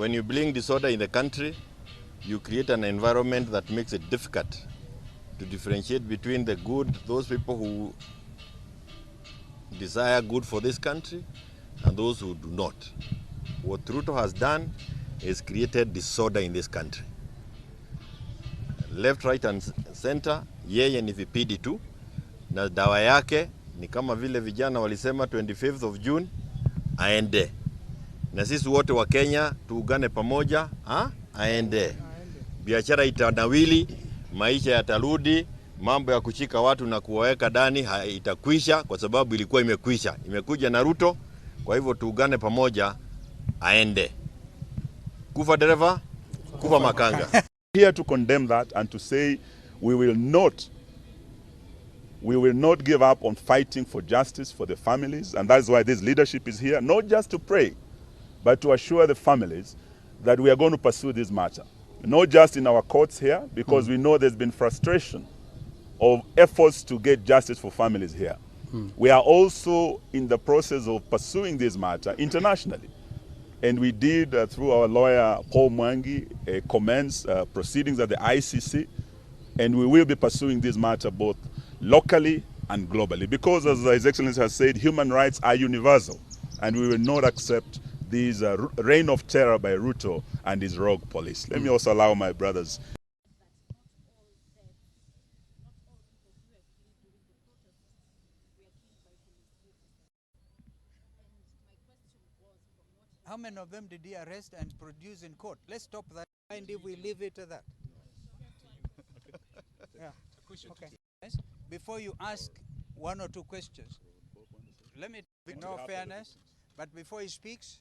when you bring disorder in the country, you create an environment that makes it difficult to differentiate between the good, those people who desire good for this country, and those who do not. What Ruto has done is created disorder in this country. Left, right and center, yeye ni vipidi tu, na dawa yake ni kama vile vijana walisema 25th of June aende. Na sisi wote wa Kenya tuungane pamoja, aende. Biashara itanawili, maisha yatarudi, mambo ya kushika watu na kuwaweka ndani itakwisha, kwa sababu ilikuwa imekwisha. Imekuja na Ruto, kwa hivyo tuungane pamoja, aende. Kufa dereva, kufa makanga. Here to condemn that and to say we will not give up on fighting for justice for the families, and that's why this leadership is here, not just to pray, but to assure the families that we are going to pursue this matter. Not just in our courts here, because we know there's been frustration of efforts to get justice for families here. We are also in the process of pursuing this matter internationally. And we did, through our lawyer, Wanjgi, commence proceedings at the ICC. And we will be pursuing this matter both locally and globally. Because, as His Excellency has said, human rights are universal. And we will not accept this reign of terror by Ruto and his rogue police. Let me also allow my brothers. How many of them did he arrest and produce in court? Let's stop that. And if we leave it to that. Yeah. Okay. Before you ask one or two questions, let me, in all fairness, but before he speaks,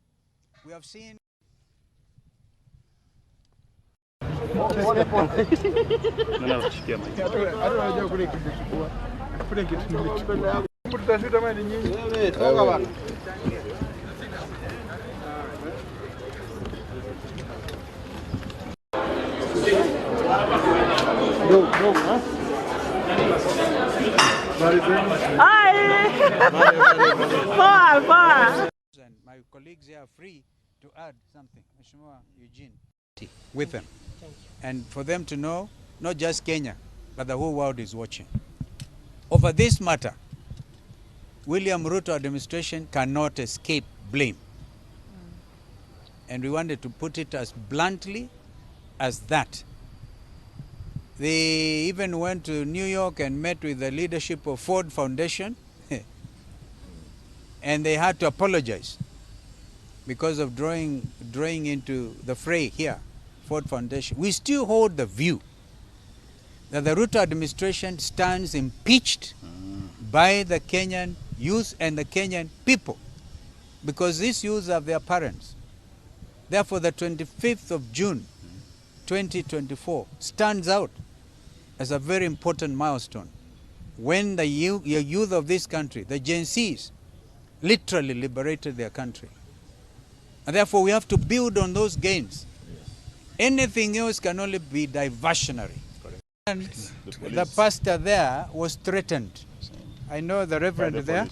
we have seen. And my colleagues here are free to add something. Mheshimiwa Eugene, with them. And for them to know, not just Kenya, but the whole world is watching. Over this matter, William Ruto administration cannot escape blame. And we wanted to put it as bluntly as that. They even went to New York and met with the leadership of Ford Foundation and they had to apologize because of drawing into the fray here, Ford Foundation. We still hold the view that the Ruto administration stands impeached by the Kenyan youth and the Kenyan people because these youths are their parents. Therefore, the 25th of June, 2024 stands out as a very important milestone when the youth of this country, the Gen Zs, literally liberated their country. And therefore we have to build on those gains. Anything else can only be diversionary. And the pastor there was threatened. I know the reverend there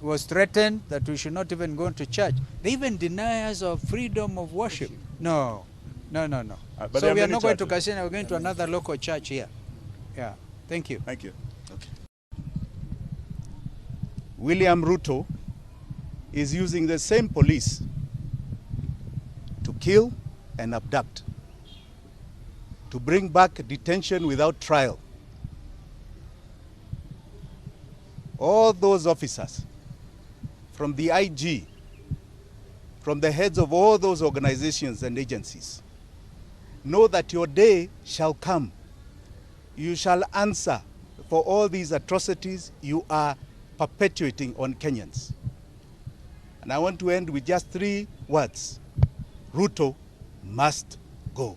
was threatened that we should not even go to church. They even deny us of freedom of worship. No. So we are not going to Kasina, we're going to another local church here. Yeah, thank you. Thank you. Okay. William Ruto is using the same police to kill and abduct, to bring back detention without trial. All those officers, from the IG, from the heads of all those organizations and agencies, know that your day shall come. You shall answer for all these atrocities you are perpetuating on Kenyans. And I want to end with just 3 words. Ruto must go.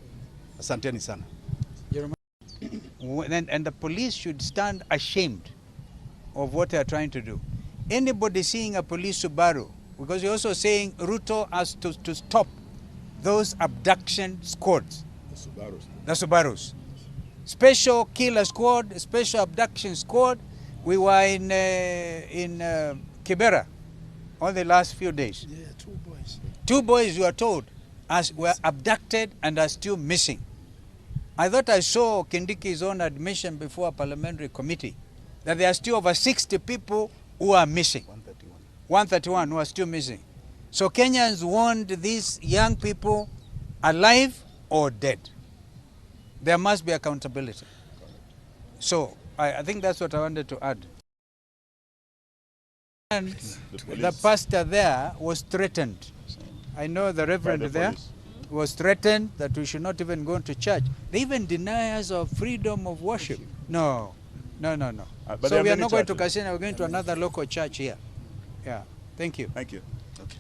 Asanteni sana. And the police should stand ashamed of what they are trying to do. Anybody seeing a police Subaru, because you're also saying Ruto has to stop those abduction squads. The Subarus. Special killer squad, special abduction squad. We were in Kibera all the last few days. Yeah, 2 boys. 2 boys, you are told, were abducted and are still missing. I thought I saw Kindiki's own admission before a parliamentary committee that there are still over 60 people who are missing. 131 who are still missing. So Kenyans want these young people alive or dead. There must be accountability. So I think that's what I wanted to add. And the pastor there was threatened. I know the reverend there was threatened that we should not even go to church. They even deny us of freedom of worship. No. So we are not going to Kasina, we're going to another local church here. Yeah, thank you. Thank you. Okay.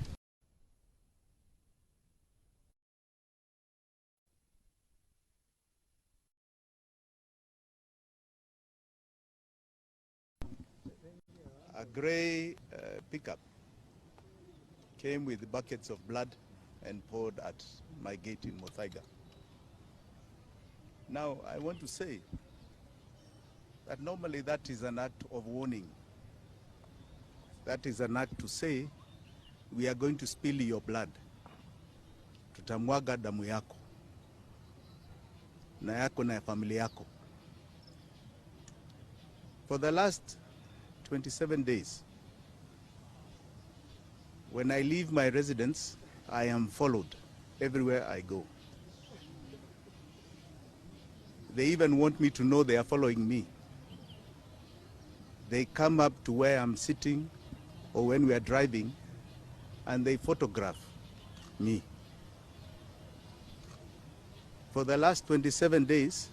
A grey pickup came with buckets of blood and poured at my gate in Muthaiga. Now, I want to say that normally that is an act of warning. That is an act to say, we are going to spill your blood. Tutamwaga damu yako. Na yako na ya familia yako. For the last 27 days, when I leave my residence, I am followed everywhere I go. They even want me to know they are following me. They come up to where I'm sitting or when we are driving and they photograph me. For the last 27 days,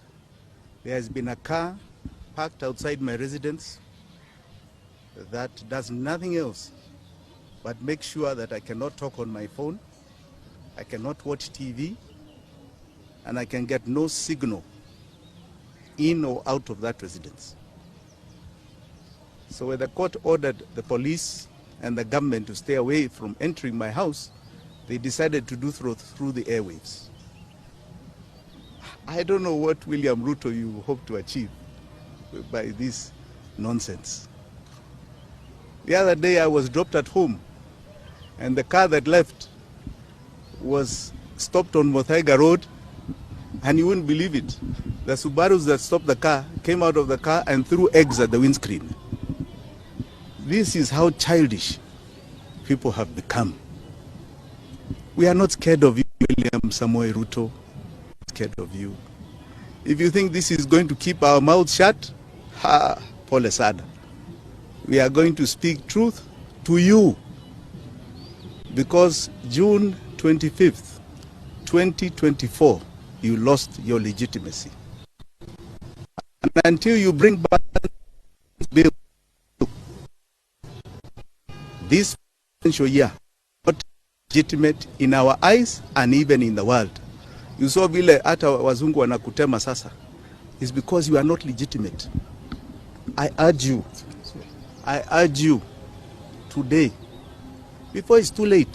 there has been a car parked outside my residence that does nothing else but make sure that I cannot talk on my phone, I cannot watch TV, and I can get no signal in or out of that residence. So when the court ordered the police and the government to stay away from entering my house, they decided to do through the airwaves. I don't know what William Ruto you hope to achieve by this nonsense. The other day I was dropped at home and the car that left was stopped on Muthaiga Road, and you wouldn't believe it. The Subarus that stopped the car came out of the car and threw eggs at the windscreen. This is how childish people have become. We are not scared of you, William Samoei Ruto. Scared of you. If you think this is going to keep our mouths shut, pole sana. We are going to speak truth to you, because June 25th, 2024, you lost your legitimacy. And until you bring back this bill, this financial year, not legitimate in our eyes and even in the world. You saw vile hata wazungu wanakutema sasa. It's because you are not legitimate. I urge you today, before it's too late,